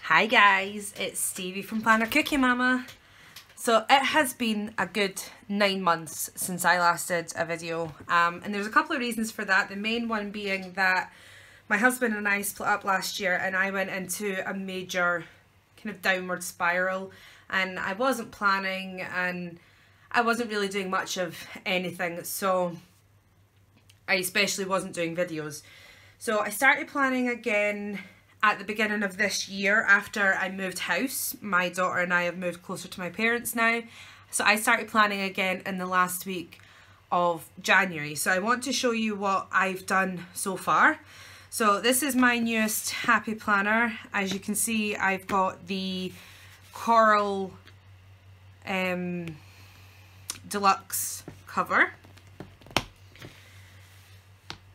Hi guys, it's Stevie from Planner Cookie Mama. So it has been a good 9 months since I last did a video, and there's a couple of reasons for that. The main one being that my husband and I split up last year and I went into a major kind of downward spiral, and I wasn't planning and I wasn't really doing much of anything, so I especially wasn't doing videos. So I started planning again at the beginning of this year after I moved house. My daughter and I have moved closer to my parents now. So I started planning again in the last week of January. So I want to show you what I've done so far. So this is my newest Happy Planner. As you can see, I've got the Coral Deluxe cover.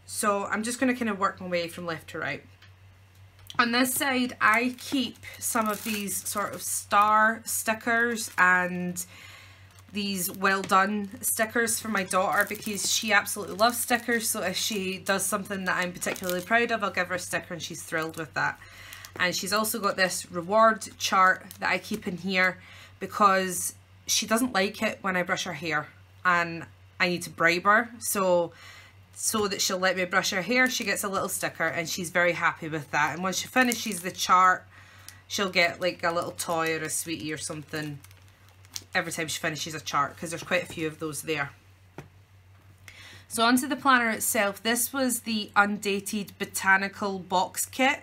So I'm just going to kind of work my way from left to right. On this side, I keep some of these sort of star stickers and these well done stickers for my daughter because she absolutely loves stickers. So if she does something that I'm particularly proud of, I'll give her a sticker and she's thrilled with that. And she's also got this reward chart that I keep in here because she doesn't like it when I brush her hair and I need to bribe her. So that she'll let me brush her hair, she gets a little sticker and she's very happy with that. And once she finishes the chart, she'll get like a little toy or a sweetie or something every time she finishes a chart, because there's quite a few of those there. So onto the planner itself. This was the Undated Botanical box kit,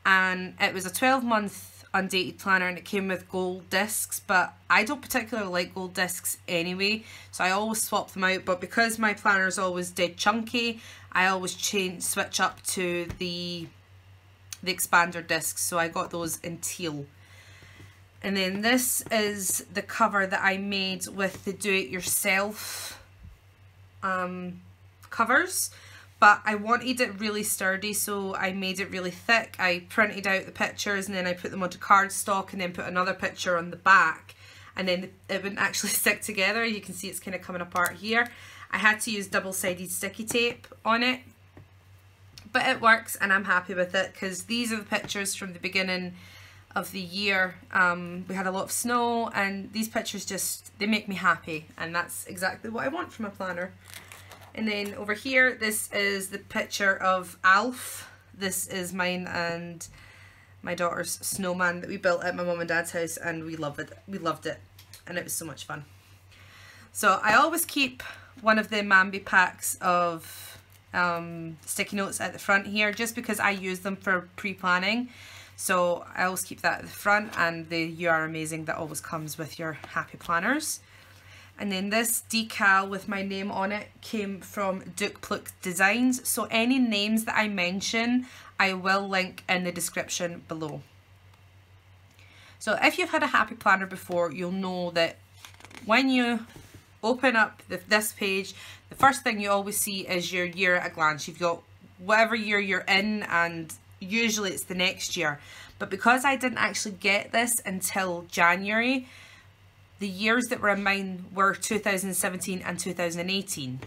and it was a 12-month undated planner and it came with gold discs, but I don't particularly like gold discs anyway, so I always swap them out. But because my planner is always dead chunky, I always switch up to the expander discs, so I got those in teal. And then this is the cover that I made with the do-it-yourself covers. But I wanted it really sturdy, so I made it really thick. I printed out the pictures and then I put them onto cardstock and then put another picture on the back, and then it wouldn't actually stick together. You can see it's kind of coming apart here. I had to use double-sided sticky tape on it, but it works and I'm happy with it because these are the pictures from the beginning of the year. We had a lot of snow and these pictures they make me happy, and that's exactly what I want from a planner. And then over here, this is the picture of Alf. This is mine and my daughter's snowman that we built at my mum and dad's house, and we loved it. We loved it, and it was so much fun. So I always keep one of the Mambi packs of sticky notes at the front here, just because I use them for pre-planning. So I always keep that at the front, and the You Are Amazing that always comes with your Happy Planners. And then this decal with my name on it came from Dukpluk Designs. So any names that I mention, I will link in the description below. So if you've had a Happy Planner before, you'll know that when you open up this page, the first thing you always see is your year at a glance. You've got whatever year you're in, and usually it's the next year. But because I didn't actually get this until January, the years that were in mine were 2017 and 2018.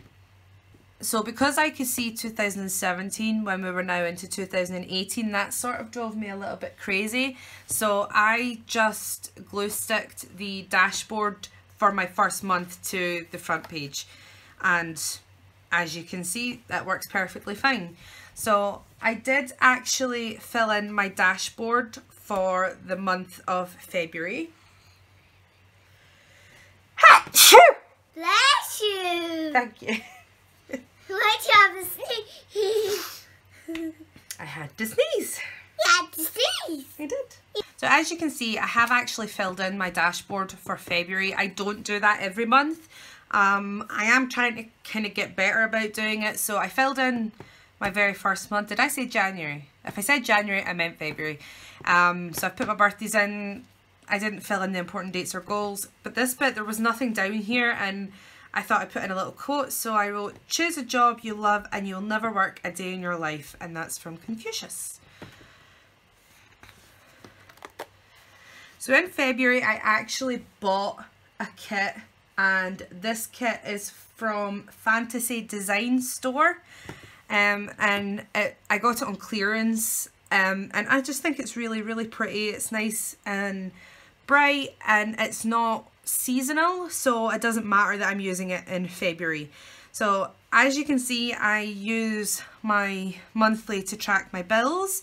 So because I could see 2017 when we were now into 2018, that sort of drove me a little bit crazy. So I just glue sticked the dashboard for my first month to the front page. And as you can see, that works perfectly fine. So I did actually fill in my dashboard for the month of February. Bless you. Thank you. Why'd you have to sneeze? I had to sneeze. You had to sneeze. I did. So as you can see, I have actually filled in my dashboard for February. I don't do that every month. I am trying to kind of get better about doing it. So I filled in my very first month. Did I say January? If I said January, I meant February. So I've put my birthdays in. I didn't fill in the important dates or goals, but this bit there was nothing down here, and I thought I'd put in a little quote, so I wrote, "Choose a job you love and you'll never work a day in your life," and that's from Confucius. So in February I actually bought a kit, and this kit is from Fantasy Design Store, and I got it on clearance And I just think it's really, really pretty. It's nice and bright, and it's not seasonal, so it doesn't matter that I'm using it in February. So as you can see, I use my monthly to track my bills.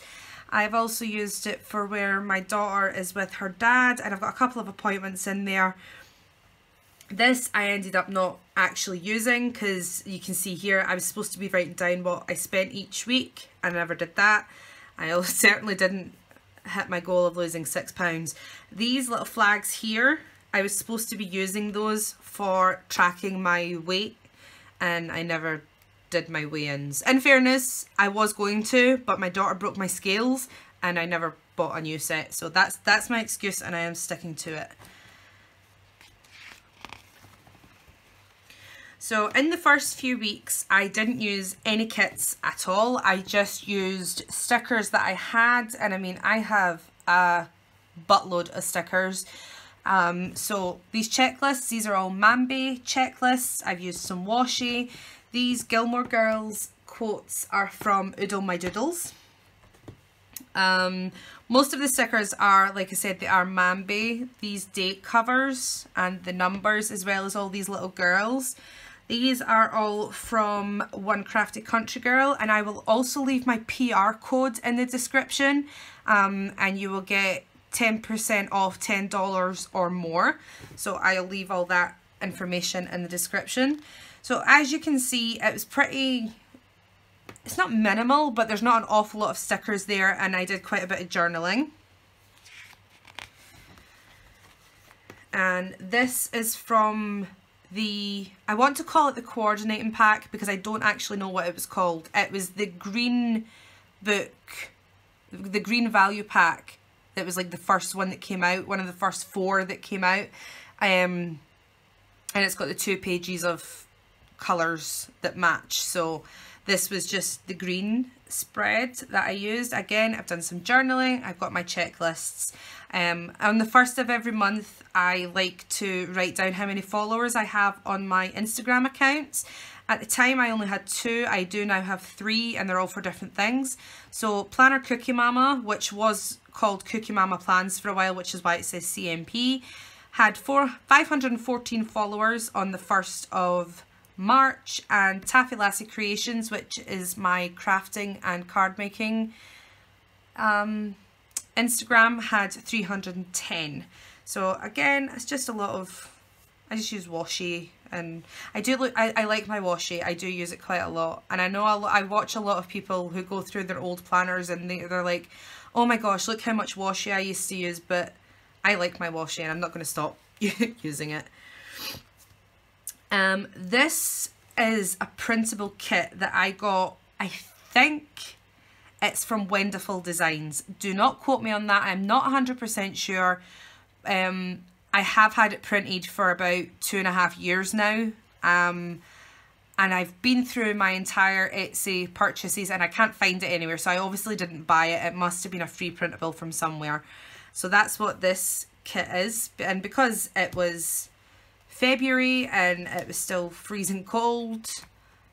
I've also used it for where my daughter is with her dad, and I've got a couple of appointments in there. This I ended up not actually using because you can see here I was supposed to be writing down what I spent each week, and I never did that. I certainly didn't hit my goal of losing £6. These little flags here, I was supposed to be using those for tracking my weight, and I never did my weigh-ins. In fairness, I was going to, but my daughter broke my scales and I never bought a new set. So that's my excuse, and I am sticking to it. So in the first few weeks, I didn't use any kits at all. I just used stickers that I had, and I mean, I have a buttload of stickers. So these checklists, these are all Mambi checklists. I've used some washi. These Gilmore Girls quotes are from Oodle My Doodles. Most of the stickers are, like I said, they are Mambi. These date covers and the numbers, as well as all these little girls. These are all from One Crafty Country Girl, and I will also leave my PR code in the description, and you will get 10% off $10 or more. So I'll leave all that information in the description. So as you can see, it was pretty, it's not minimal, but there's not an awful lot of stickers there, and I did quite a bit of journaling. And this is from the, I want to call it the coordinating pack because I don't actually know what it was called. It was the green book, the green value pack. That was like the first one that came out, one of the first 4 that came out. And it's got the 2 pages of colours that match. So this was just the green spread that I used. Again, I've done some journaling. I've got my checklists. On the first of every month, I like to write down how many followers I have on my Instagram accounts. At the time, I only had 2. I do now have 3, and they're all for different things. So Planner Cookie Mama, which was called Cookie Mama Plans for a while, which is why it says CMP, had 514 followers on the 1st of March, and Taffy Lassie Creations, which is my crafting and card making Instagram, had 310. So again, it's just a lot of, I just use washi, and I like my washi. I do use it quite a lot, and I know I watch a lot of people who go through their old planners and they're like, oh my gosh, look how much washi I used to use. But I like my washi, and I'm not going to stop using it. This is a printable kit that I got, I think it's from Wonderful Designs. Do not quote me on that, I'm not 100% sure. I have had it printed for about 2.5 years now, and I've been through my entire Etsy purchases and I can't find it anywhere, so I obviously didn't buy it. It must have been a free printable from somewhere. So that's what this kit is, and because it was February and it was still freezing cold,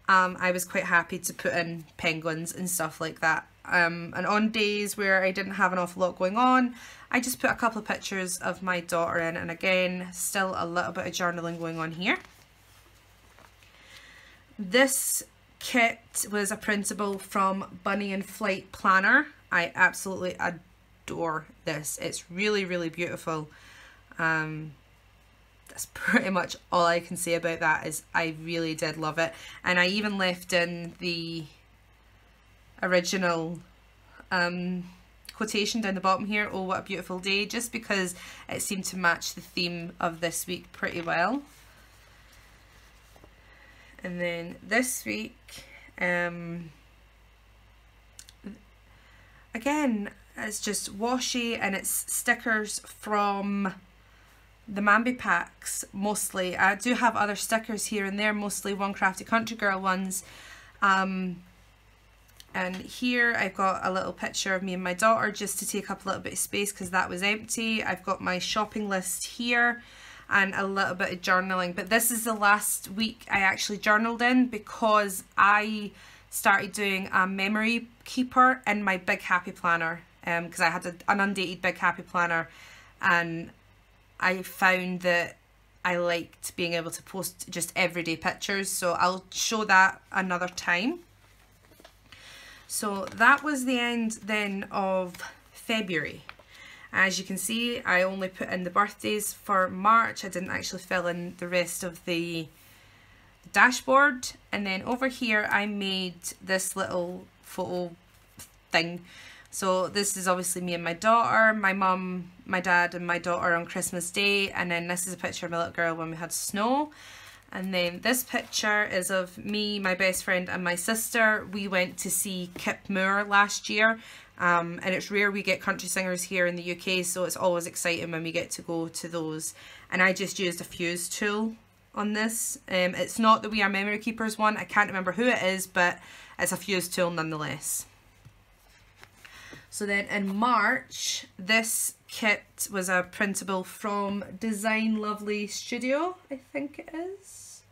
I was quite happy to put in penguins and stuff like that. And on days where I didn't have an awful lot going on, I just put a couple of pictures of my daughter in, and again, still a little bit of journaling going on here. This kit was a printable from Bunny in Flight Planner. I absolutely adore this. It's really, really beautiful. That's pretty much all I can say about that. Is I really did love it, and I even left in the original quotation down the bottom here, oh what a beautiful day, just because it seemed to match the theme of this week pretty well. And then this week, again, it's just washi, and it's stickers from the Mambi packs mostly. I do have other stickers here and there, mostly One Crafty Country Girl ones. And here I've got a little picture of me and my daughter just to take up a little bit of space because that was empty. I've got my shopping list here and a little bit of journaling. But this is the last week I actually journaled in because I started doing a memory keeper in my Big Happy Planner, because I had an undated Big Happy Planner, and I found that I liked being able to post just everyday pictures, so I'll show that another time. So that was the end then of February. As you can see, I only put in the birthdays for March. I didn't actually fill in the rest of the dashboard. And then over here I made this little photo thing. So this is obviously me and my daughter, my mum, my dad and my daughter on Christmas Day, and then this is a picture of my little girl when we had snow. And then this picture is of me, my best friend and my sister. We went to see Kip Moore last year, and it's rare we get country singers here in the UK, so it's always exciting when we get to go to those. And I just used a fuse tool on this. It's not the We Are Memory Keepers one, I can't remember who it is, but it's a fuse tool nonetheless. So then in March, this kit was a printable from Design Lovely Studio, I think it is.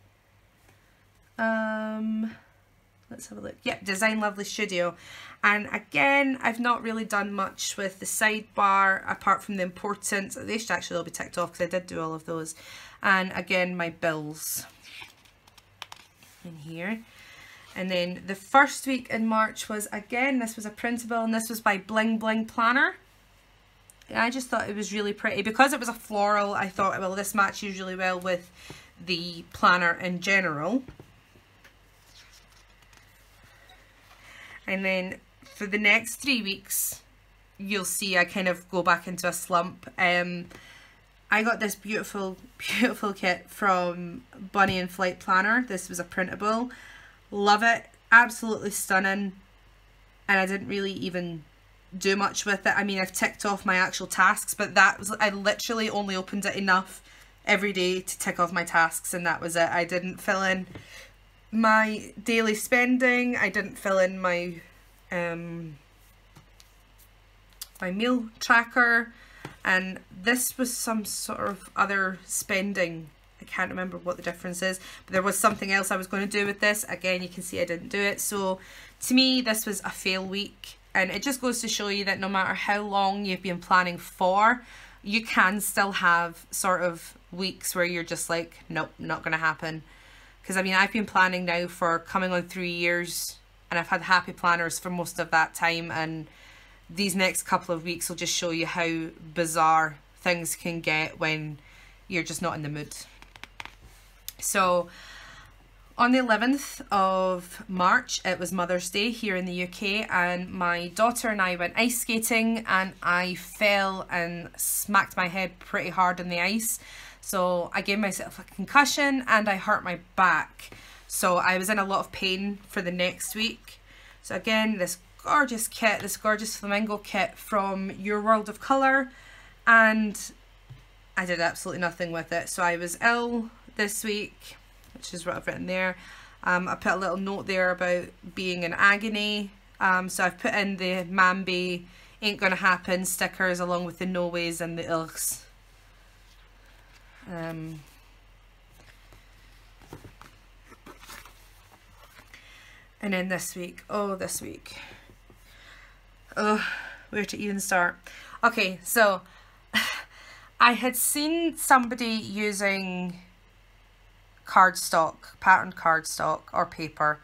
Let's have a look. Yep, Design Lovely Studio. And again, I've not really done much with the sidebar apart from the important. They should actually all be ticked off because I did do all of those. And again, my bills in here. And then the first week in March was, again, this was a printable, and this was by Bling Bling Planner. And I just thought it was really pretty. Because it was a floral, I thought, well, this matches really well with the planner in general. And then for the next 3 weeks, you'll see I kind of go back into a slump. I got this beautiful, beautiful kit from Bunny and Flight Planner. This was a printable. Love it, absolutely stunning, and I didn't really even do much with it. I mean, I've ticked off my actual tasks, but that was, I literally only opened it enough every day to tick off my tasks, and that was it. I didn't fill in my daily spending, I didn't fill in my my meal tracker, and this was some sort of other spending. I can't remember what the difference is, but there was something else I was going to do with this. Again, you can see I didn't do it. So to me, this was a fail week, and it just goes to show you that no matter how long you've been planning for, you can still have sort of weeks where you're just like, nope, not going to happen. Because I mean, I've been planning now for coming on 3 years, and I've had happy planners for most of that time, and these next couple of weeks will just show you how bizarre things can get when you're just not in the mood. So on the 11th of March, it was Mother's Day here in the UK, and my daughter and I went ice skating, and I fell and smacked my head pretty hard on the ice. So I gave myself a concussion and I hurt my back. So I was in a lot of pain for the next week. So again, this gorgeous kit, this gorgeous flamingo kit from Your World of Colour, and I did absolutely nothing with it. So I was ill this week, which is what I've written there. I put a little note there about being in agony. So I've put in the Mambi Ain't Gonna Happen stickers along with the no ways and the ilks. And then this week, oh, where to even start? Okay, so I had seen somebody using cardstock, patterned cardstock or paper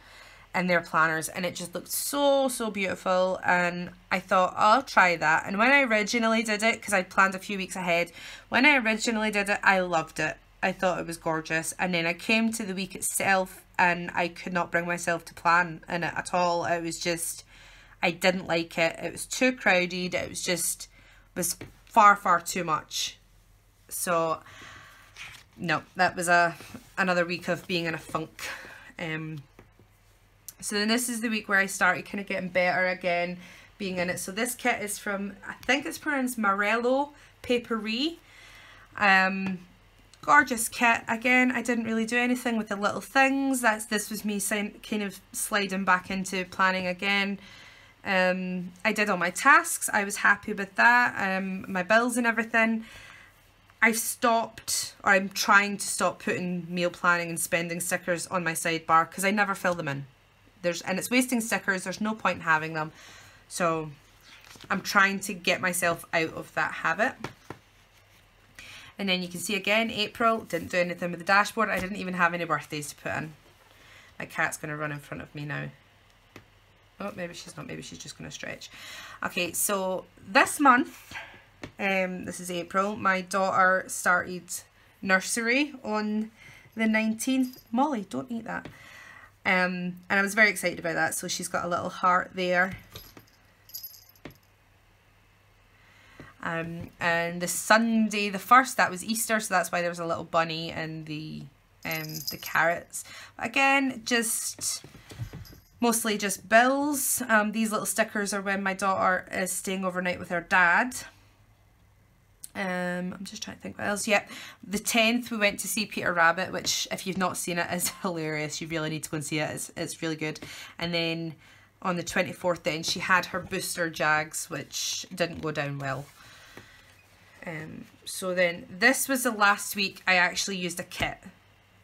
in their planners, and it just looked so beautiful, and I thought, I'll try that. And when I originally did it, because I planned a few weeks ahead, when I originally did it, I loved it. I thought it was gorgeous, and then I came to the week itself and I could not bring myself to plan in it at all. It was just, I didn't like it. It was too crowded. It was far too much. So no, that was another week of being in a funk. So then this is the week where I started kind of getting better again, being in it. So this kit is from, I think it's pronounced Morello Paperie. Gorgeous kit. Again, I didn't really do anything with the little things. This was me kind of sliding back into planning again. I did all my tasks. I was happy with that. My bills and everything. I've stopped, or I'm trying to stop putting meal planning and spending stickers on my sidebar because I never fill them in. and it's wasting stickers. There's no point in having them. So I'm trying to get myself out of that habit. And then you can see again, April, didn't do anything with the dashboard. I didn't even have any birthdays to put in. My cat's going to run in front of me now. Oh, maybe she's not. Maybe she's just going to stretch. Okay, so this month, this is April, my daughter started nursery on the 19th. Molly, don't eat that. And I was very excited about that. So she's got a little heart there. And the Sunday, the 1st, that was Easter, so that's why there was a little bunny and the carrots. Again, mostly just bills. These little stickers are when my daughter is staying overnight with her dad. I'm just trying to think what else. Yep, the 10th we went to see Peter Rabbit, which if you've not seen it is hilarious. You really need to go and see it. It's really good. And then on the 24th then she had her booster Jags, which didn't go down well. So then this was the last week I actually used a kit.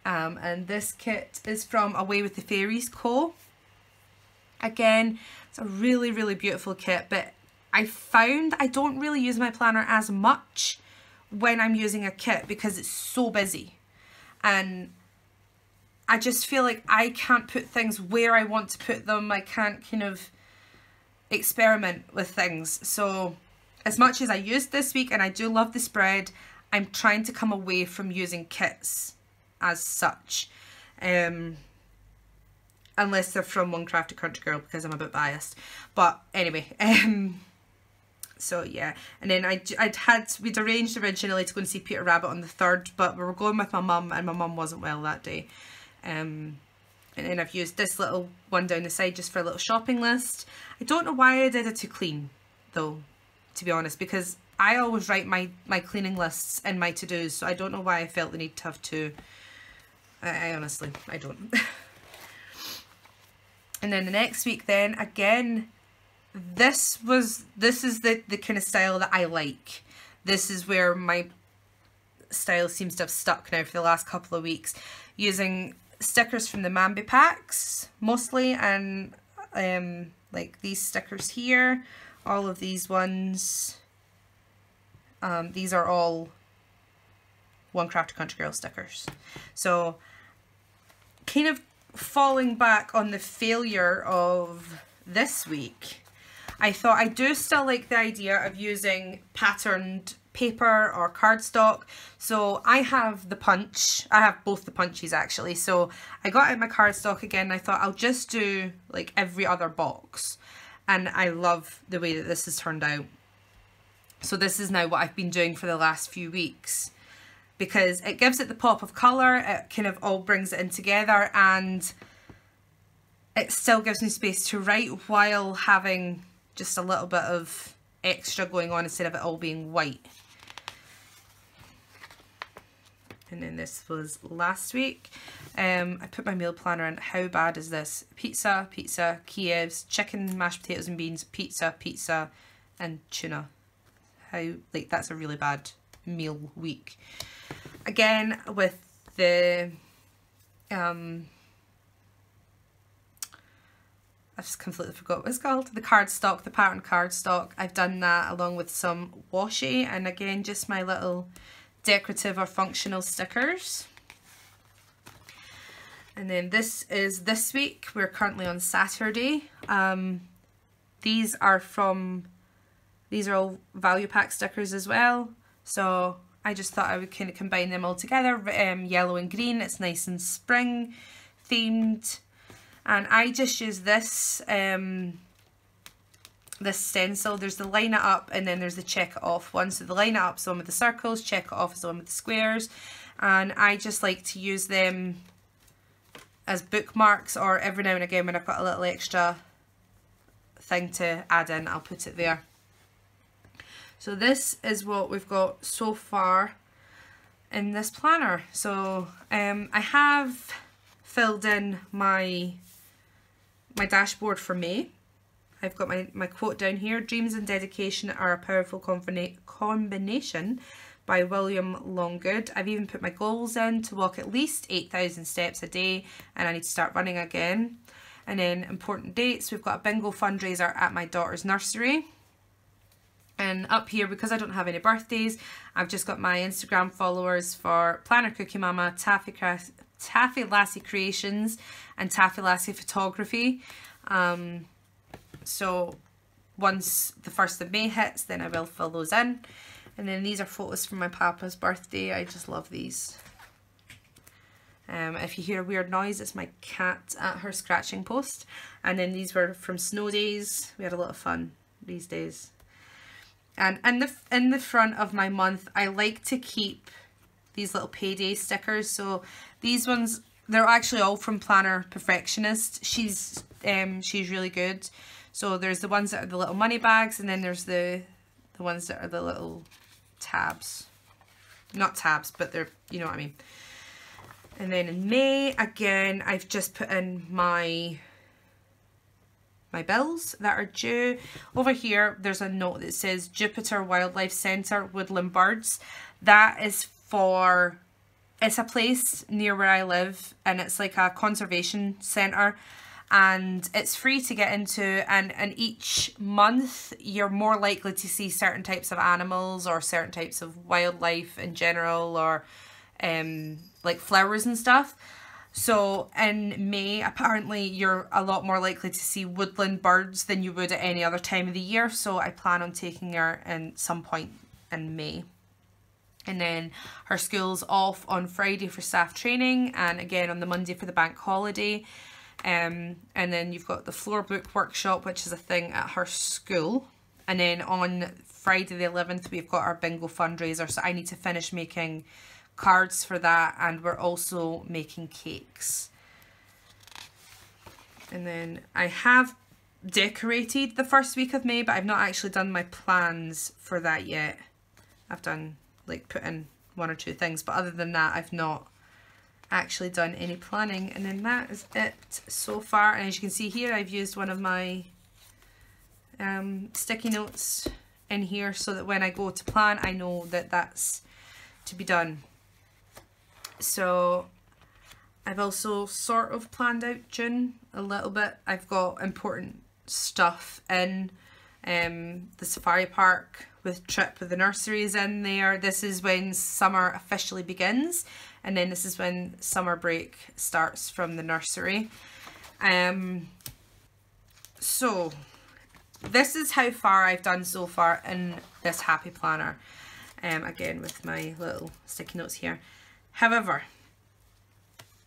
And this kit is from Away with the Fairies Co. Again, it's a really, really beautiful kit, but I found I don't really use my planner as much when I'm using a kit because it's so busy. And I just feel like I can't put things where I want to put them. I can't kind of experiment with things. So as much as I used this week and I do love the spread, I'm trying to come away from using kits as such. Unless they're from One Crafted Country Girl, because I'm a bit biased. But anyway, so yeah. And then we'd arranged originally to go and see Peter Rabbit on the 3rd, but we were going with my mum and my mum wasn't well that day. And then I've used this little one down the side just for a little shopping list. I don't know why I did it to clean though, to be honest, because I always write my cleaning lists in my to-dos, so I don't know why I felt the need to have two. I honestly, I don't. And then the next week then, again, this is the kind of style that I like. This is where my style seems to have stuck now for the last couple of weeks. Using stickers from the Mambi packs, mostly, and like these stickers here, all of these ones. These are all One Crafted Country Girl stickers. So, kind of falling back on the failure of this week, I thought I do still like the idea of using patterned paper or cardstock. So I have the punch, I have both the punches actually, so I got out my cardstock again and I thought I'll just do like every other box, and I love the way that this has turned out. So this is now what I've been doing for the last few weeks, because it gives it the pop of colour, it kind of all brings it in together, and it still gives me space to write while having just a little bit of extra going on instead of it all being white. And then this was last week. I put my meal planner in. How bad is this? Pizza, pizza, Kiev's, chicken, mashed potatoes and beans, pizza, pizza, and tuna. How, like, that's a really bad meal week. Again, with the I just completely forgot what it's called. The cardstock, the patterned cardstock. I've done that along with some washi, and again just my little decorative or functional stickers. And then this is this week. We're currently on Saturday. These are all value pack stickers as well. So I just thought I would kind of combine them all together. Yellow and green. It's nice and spring themed. And I just use this this stencil. There's the line it up and then there's the check it off one. So the line it up is the one with the circles, check it off is the one with the squares. And I just like to use them as bookmarks, or every now and again when I've got a little extra thing to add in, I'll put it there. So this is what we've got so far in this planner. So I have filled in my dashboard for May. I've got my quote down here: "Dreams and dedication are a powerful combination," by William Longgood. I've even put my goals in to walk at least 8,000 steps a day, and I need to start running again. And then important dates, we've got a bingo fundraiser at my daughter's nursery. And up here, because I don't have any birthdays, I've just got my Instagram followers for Planner Cookie Mama, Taffy Lassie Creations and Taffy Lassie Photography. So once the 1st of May hits, then I will fill those in. And then these are photos from my papa's birthday. I just love these. If you hear a weird noise, it's my cat at her scratching post. And then these were from snow days. We had a lot of fun these days. And in the front of my month, I like to keep these little payday stickers. So these ones, they're actually all from Planner Perfectionist. She's really good. So there's the ones that are the little money bags, and then there's the ones that are the little tabs. Not tabs, but they're, you know what I mean. And then in May, again, I've just put in my bills that are due. Over here, there's a note that says Jupiter Wildlife Centre, Woodland Birds. That is for, it's a place near where I live, and it's like a conservation centre, and it's free to get into, and each month you're more likely to see certain types of animals or certain types of wildlife in general, or like flowers and stuff. So in May, apparently you're a lot more likely to see woodland birds than you would at any other time of the year. So I plan on taking her in some point in May. And then her school's off on Friday for staff training, and again on the Monday for the bank holiday. And then you've got the floor book workshop, which is a thing at her school. And then on Friday the 11th, we've got our bingo fundraiser. So I need to finish making cards for that, and we're also making cakes. And then I have decorated the first week of May, but I've not actually done my plans for that yet. I've done, like, put in 1 or 2 things, but other than that, I've not actually done any planning. And then that is it so far. And as you can see here, I've used one of my sticky notes in here so that when I go to plan, I know that that's to be done. So I've also sort of planned out June a little bit. I've got important stuff in the safari park with Trip with the nurseries in there. This is when summer officially begins, and then this is when summer break starts from the nursery. So this is how far I've done so far in this happy planner, again with my little sticky notes here. However,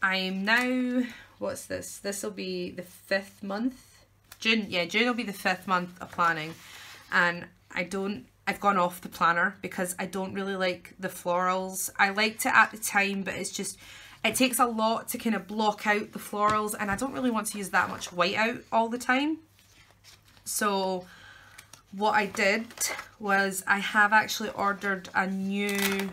I'm now, what's this? This will be the 5th month. June, yeah, June will be the 5th month of planning, and I've gone off the planner because I don't really like the florals. I liked it at the time, but it's just, it takes a lot to kind of block out the florals, and I don't really want to use that much white out all the time. So what I did was I have actually ordered a new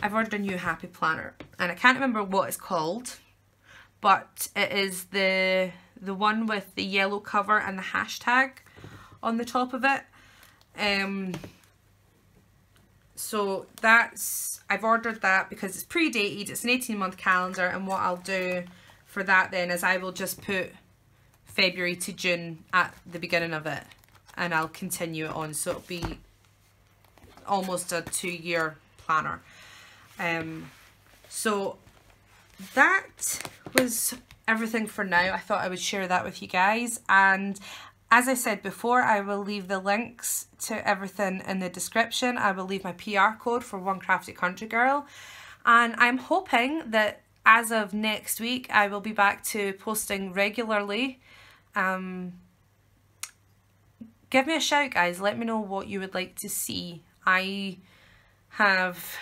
I've ordered a new happy planner, and I can't remember what it's called, but it is the one with the yellow cover and the hashtag on the top of it. So that's, I've ordered that because it's pre-dated, it's an 18-month calendar, and what I'll do for that then is I will just put February to June at the beginning of it, and I'll continue it on, so it'll be almost a 2-year planner. So that was everything for now. I thought I would share that with you guys, and as I said before, I will leave the links to everything in the description. I will leave my PR code for One Crafty Country Girl, and I'm hoping that as of next week I will be back to posting regularly. Give me a shout, guys. Let me know what you would like to see. I have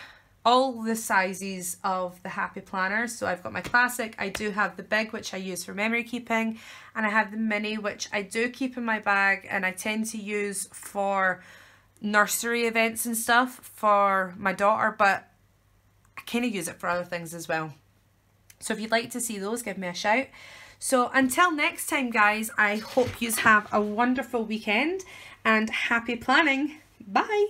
all the sizes of the happy planners. So I've got my classic, I do have the big, which I use for memory keeping, and I have the mini, which I do keep in my bag and I tend to use for nursery events and stuff for my daughter, but I kind of use it for other things as well. So if you'd like to see those, give me a shout. So until next time, guys, I hope you have a wonderful weekend and happy planning. Bye.